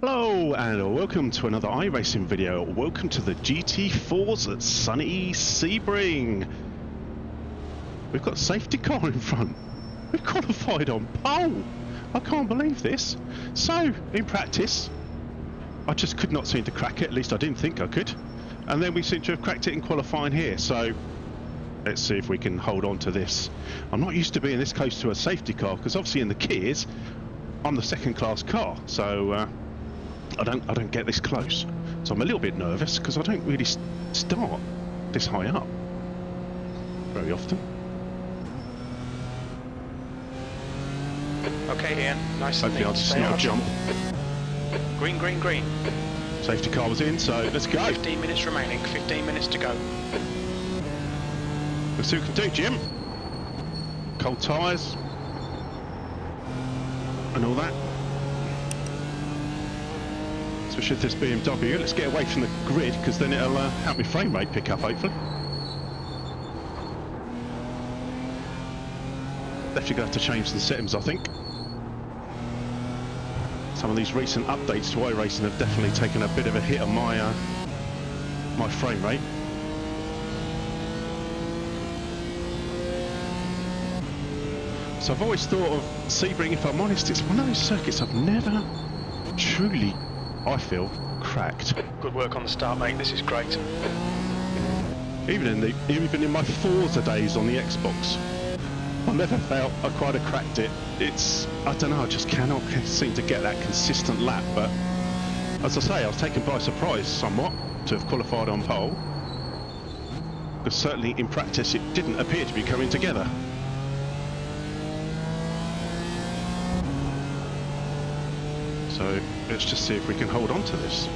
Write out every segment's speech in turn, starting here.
Hello and welcome to another iRacing video. Welcome to the GT4s at sunny Sebring. We've got a safety car in front. We've qualified on pole. I can't believe this. So, in practice, I just could not seem to crack it. At least I didn't think I could. And then we seem to have cracked it in qualifying here. So, let's see if we can hold on to this. I'm not used to being this close to a safety car because obviously in the Kias, I'm the second class car. So, I don't get this close, so I'm a little bit nervous because I don't really start this high up very often. Okay, Ian, nice and hopefully I'll just not jump. Green, green, green. Safety car was in, so let's go. 15 minutes remaining, 15 minutes to go. Let's see what we can do, Jim. Cold tyres and all that. Especially with this BMW. Let's get away from the grid because then it'll help my frame rate pick up, hopefully. Definitely going to have to change the settings, I think. Some of these recent updates to iRacing have definitely taken a bit of a hit on my my frame rate. So I've always thought of Sebring, if I'm honest, it's one of those circuits I've never truly, I feel, cracked. Good work on the start, mate. This is great. Even in my Forza days on the Xbox, I never felt I quite have cracked it. I don't know, I just cannot seem to get that consistent lap. But as I say, I was taken by surprise somewhat to have qualified on pole, because certainly in practice it didn't appear to be coming together. So let's just see if we can hold on to this.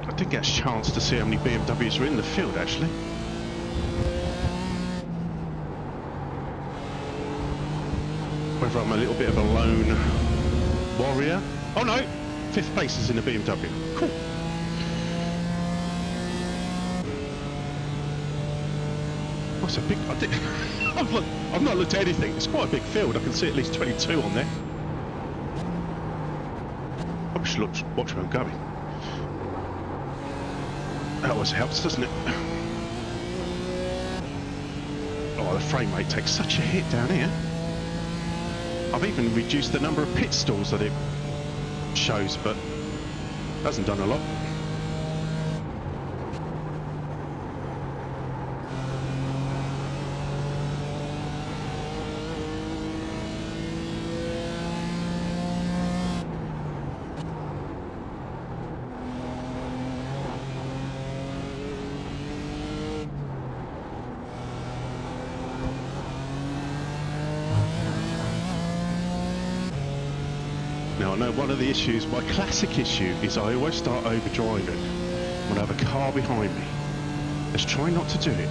I didn't get a chance to see how many BMWs were in the field actually. Whether I'm a little bit of a lone warrior. Oh no! 5th place is in a BMW. Cool. That's a big... I've not looked at anything. It's quite a big field. I can see at least 22 on there. I should watch where I'm going. That always helps, doesn't it? Oh, the frame rate takes such a hit down here. I've even reduced the number of pit stalls that it shows, but hasn't done a lot. Now I know one of the issues, my classic issue, is I always start overdriving when I have a car behind me. Let's try not to do it.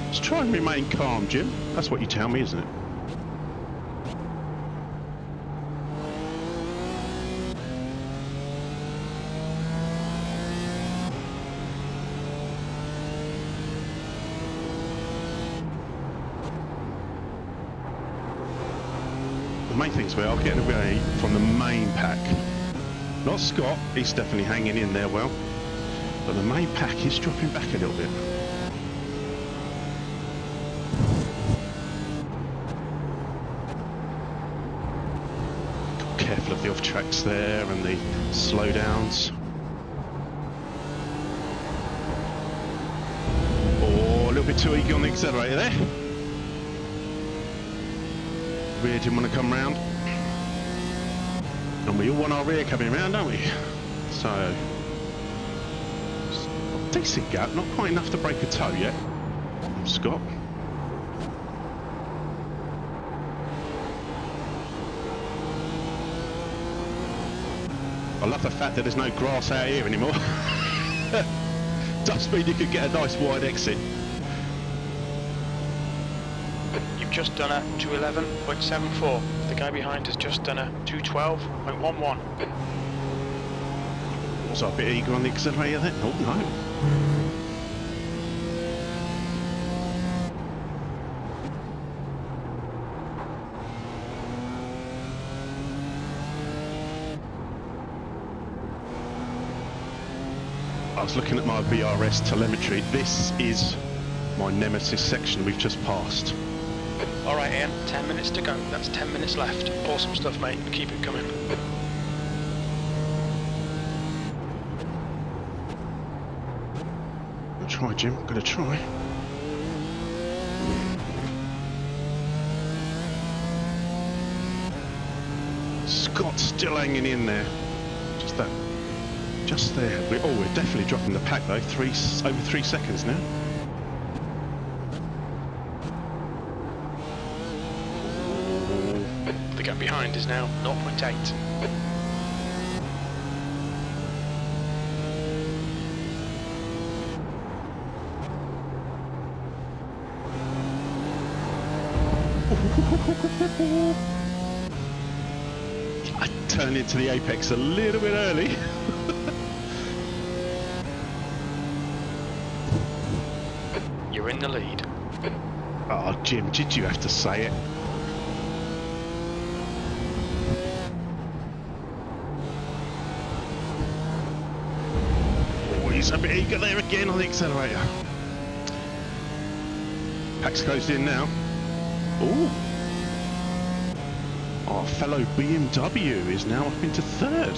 Let's try and remain calm, Jim. That's what you tell me, isn't it? The main thing's I'll get away from the main pack. Not Scott, he's definitely hanging in there well, but the main pack is dropping back a little bit. Careful of the off tracks there and the slowdowns. Oh, a little bit too eager on the accelerator there. Rear didn't want to come round, and we all want our rear coming round, don't we? So decent gap, not quite enough to break a toe yet. Scott. I love the fact that there's no grass out here anymore. Does mean you could get a nice wide exit. You've just done a 211.74. The guy behind has just done a 212.11. Was I a bit eager on the accelerator then? Oh no. I was looking at my BRS telemetry. This is my nemesis section we've just passed. All right, Ian, 10 minutes to go. That's 10 minutes left. Awesome stuff, mate. Keep it coming. I'll try, Jim. I'm gonna try. Scott's still hanging in there. Just that. Just there. We're definitely dropping the pack though. Over 3 seconds now. The gap behind is now 0.8. I turned into the apex a little bit early. You're in the lead. Oh, Jim, did you have to say it? Oh, he's a bit eager there again on the accelerator. Pack's closed in now. Ooh. Our fellow BMW is now up into third.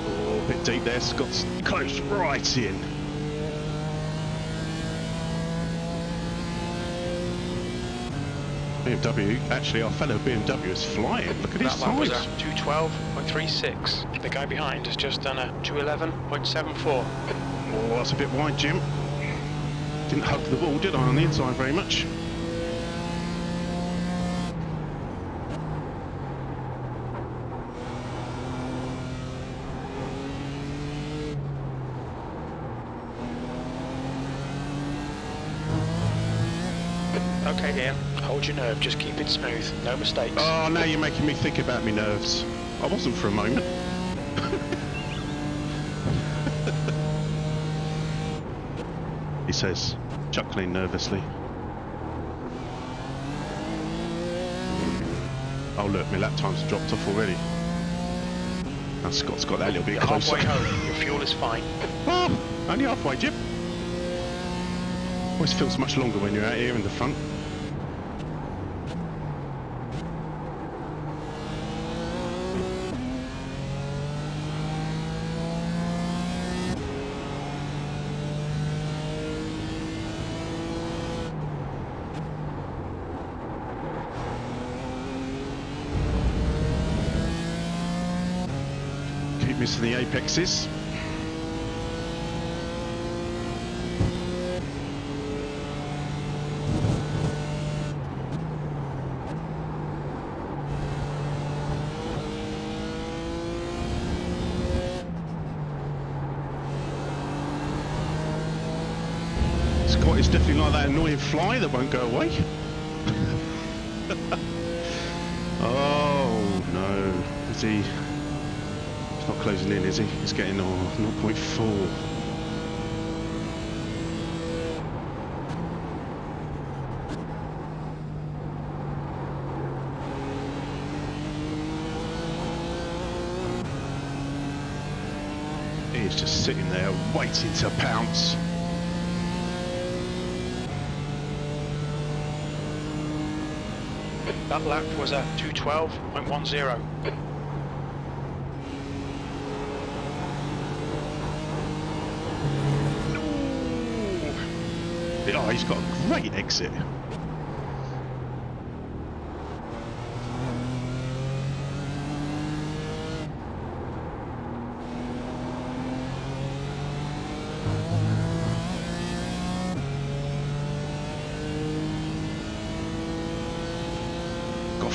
Oh, a bit deep there. Scott's close right in. BMW, actually our fellow BMW is flying. Look at his That lap was size. a 212.36. The guy behind has just done a 211.74. Oh, that's a bit wide, Jim. Didn't hug the wall, did I, on the inside very much? Okay, Ian, hold your nerve, just keep it smooth, no mistakes. Oh, now you're making me think about me nerves. I wasn't for a moment. He says, chuckling nervously. Oh look, my lap time's dropped off already. Now Scott's got that little bit You're closer. halfway home, your fuel is fine. Oh, only halfway, Jim. Always feels much longer when you're out here in the front. Keep missing the apexes. Scott is definitely like that annoying fly that won't go away. Oh no, is he? He's not closing in, is he? He's getting 0.4. He's just sitting there waiting to pounce. That lap was a 212.10. Oh, he's got a great exit.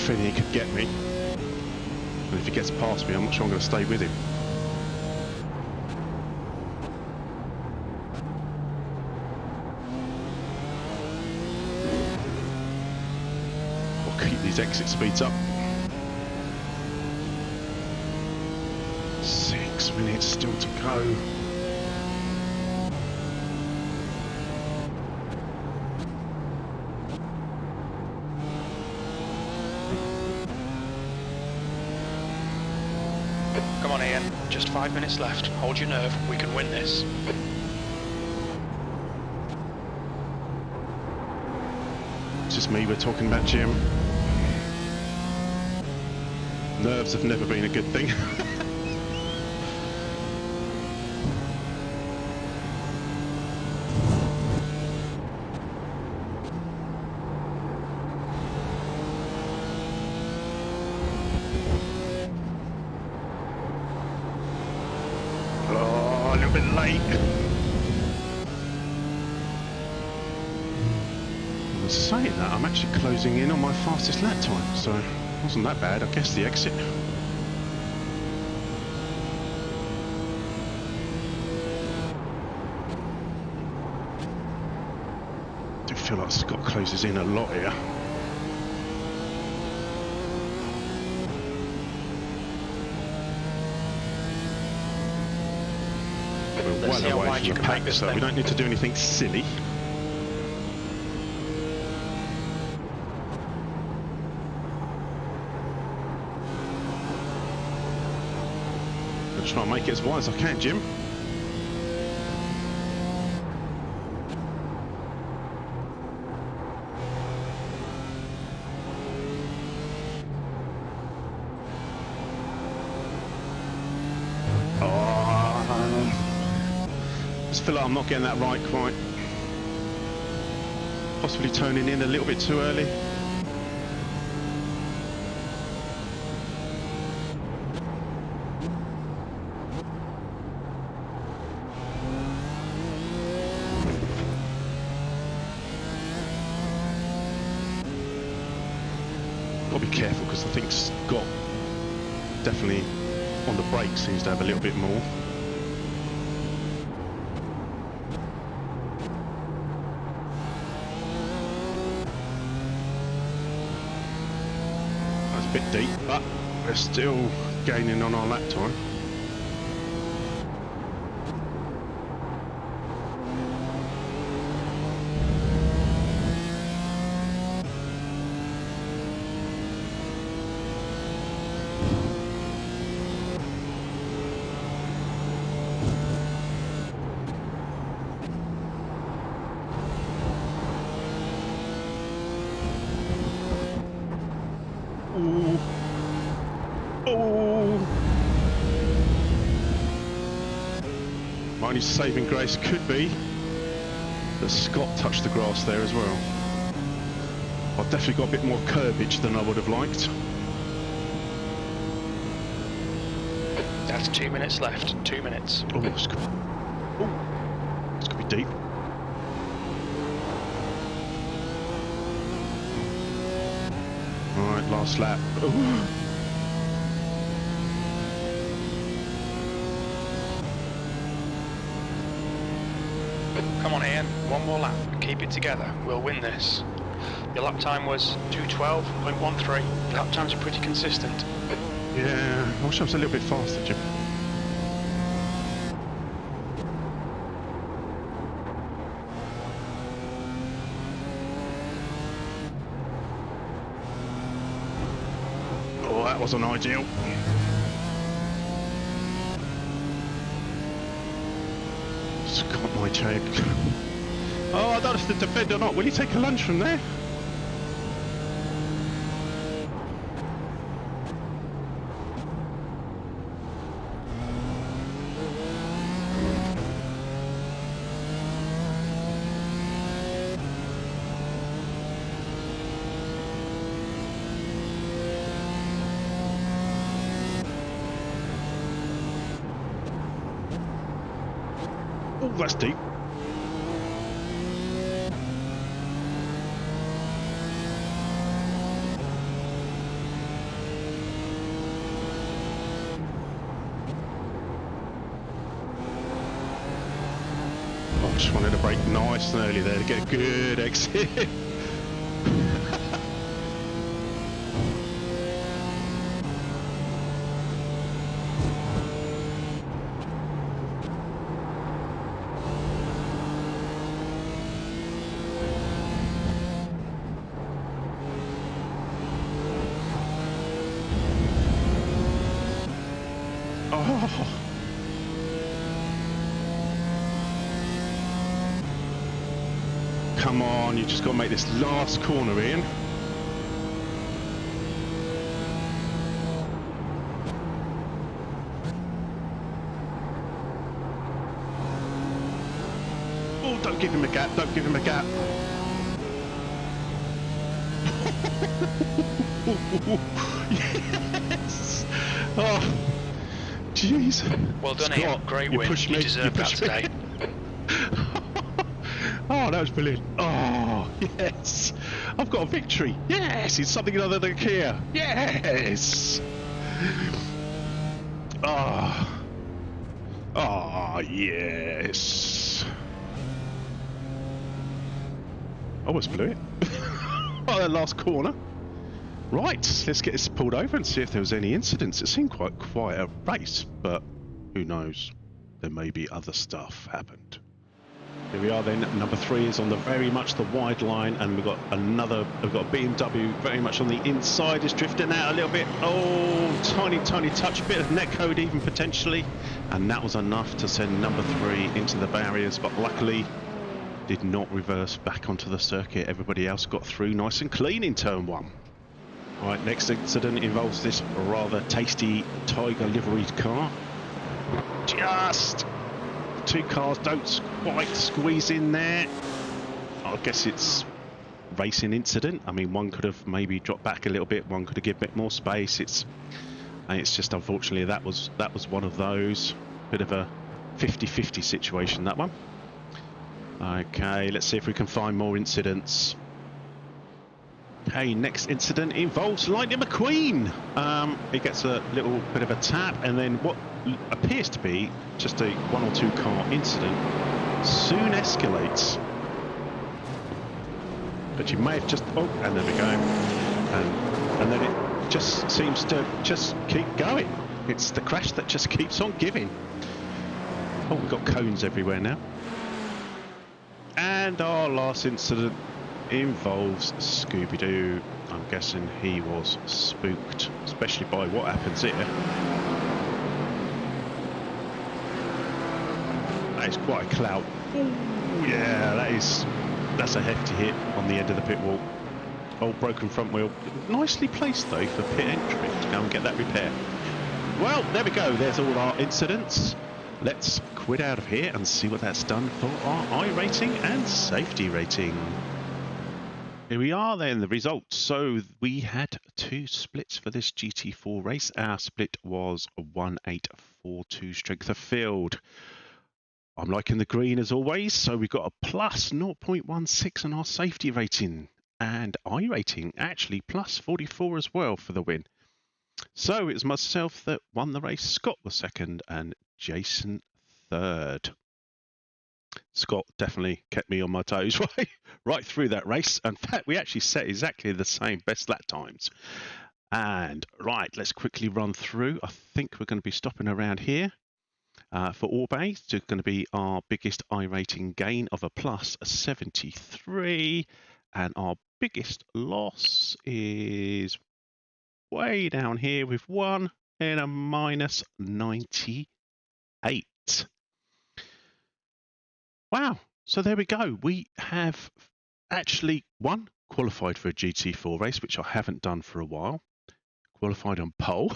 feeling he could get me. And if he gets past me, I'm not sure I'm going to stay with him. I'll keep these exit speeds up. 6 minutes still to go. Come on, Ian. Just 5 minutes left. Hold your nerve. We can win this. It's just me we're talking about, Jim. Nerves have never been a good thing. Oh, a little bit late. I was saying that, I'm actually closing in on my fastest lap time, so it wasn't that bad. I guess the exit. I feel like Scott closes in a lot here. We're Let's see how well away wide from you the can make pack, this so we thing. don't need to do anything silly. I'll try and make it as wide as I can, Jim. I just feel like I'm not getting that right quite. Possibly turning in a little bit too early. Got to be careful because I think Scott definitely on the brake seems to have a little bit more. That's a bit deep, but we're still gaining on our lap time. Ooh. Oh. My only saving grace could be that Scott touched the grass there as well. I've definitely got a bit more curbage than I would have liked. That's 2 minutes left. 2 minutes. Oh, it's going to be deep. Alright, last lap. Ooh. Come on, Ian. One more lap. Keep it together. We'll win this. Your lap time was 2:12.13. Lap times are pretty consistent. Yeah, I wish I was a little bit faster, Jim. Oh, that wasn't ideal. Scott, my check. Oh, I don't know if to defend or not. Will you take a lunge from there? Oh, that's deep. just wanted to brake nice and early there to get a good exit. Oh. Come on, you just got to make this last corner in. Oh, don't give him a gap, don't give him a gap. Yes! Oh, jeez. Well done, Scott, Ian. Great win. You deserve that today. Oh, that was brilliant. Oh, yes. I've got a victory. Yes, it's something other than Kia. Yes. Oh. Oh, yes. I almost blew it. Oh, that last corner. Right, let's get this pulled over and see if there was any incidents. It seemed quite quiet a race, but who knows? There may be other stuff happened. Here we are then, number 3 is on the very much the wide line, and we've got a BMW very much on the inside, is drifting out a little bit. Oh, tiny touch, bit of netcode even potentially, and that was enough to send number 3 into the barriers, but luckily did not reverse back onto the circuit. Everybody else got through nice and clean in turn 1. Right, next incident involves this rather tasty Tiger liveried car. Just 2 cars don't quite squeeze in there. I guess it's racing incident. I mean, one could have maybe dropped back a little bit, one could have given a bit more space. It's just unfortunately that was one of those. Bit of a 50-50 situation, that one. Okay, let's see if we can find more incidents. Okay, next incident involves Lightning McQueen. He gets a little bit of a tap, and then what appears to be just a 1 or 2 car incident soon escalates. But you may have just, oh, and there we go. And then it just seems to just keep going. It's the crash that just keeps on giving. Oh, we've got cones everywhere now. And our last incident involves Scooby-Doo. I'm guessing he was spooked, especially by what happens here. That is quite a clout. Ooh, yeah, that's a hefty hit on the end of the pit wall. Old broken front wheel. Nicely placed though for pit entry to go and get that repaired. Well, there we go. There's all our incidents. Let's quit out of here and see what that's done for our iRating and safety rating. Here we are then, the results. So we had 2 splits for this GT4 race. Our split was a 1842 strength of field. I'm liking the green as always, so we've got a plus 0.16 on our safety rating, and iRating actually plus 44 as well for the win. So it was myself that won the race, Scott was second, and Jason third. Scott definitely kept me on my toes right through that race. In fact, we actually set exactly the same best lap times. And right, let's quickly run through. I think we're going to be stopping around here. For Wheelbase, it's going to be our biggest iRating gain of a plus 73. And our biggest loss is way down here with 1 and a minus 98. Wow, so there we go. We have actually qualified for a GT4 race, which I haven't done for a while. Qualified on pole.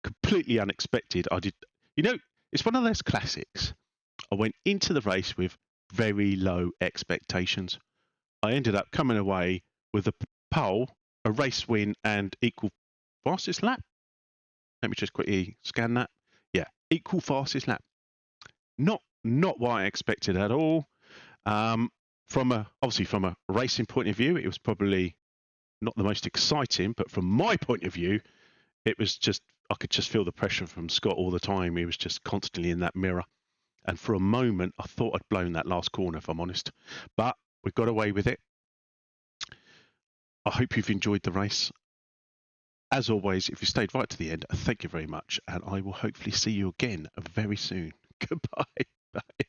Completely unexpected. It's one of those classics. I went into the race with very low expectations. I ended up coming away with a pole, a race win, and equal fastest lap. Let me just quickly scan that. Yeah, equal fastest lap. Not what I expected at all. Obviously from a racing point of view, it was probably not the most exciting, but from my point of view, it was just, I could just feel the pressure from Scott all the time. He was just constantly in that mirror. And for a moment, I thought I'd blown that last corner, if I'm honest. But we got away with it. I hope you've enjoyed the race. As always, if you stayed right to the end, thank you very much. And I will hopefully see you again very soon. Goodbye. Bye.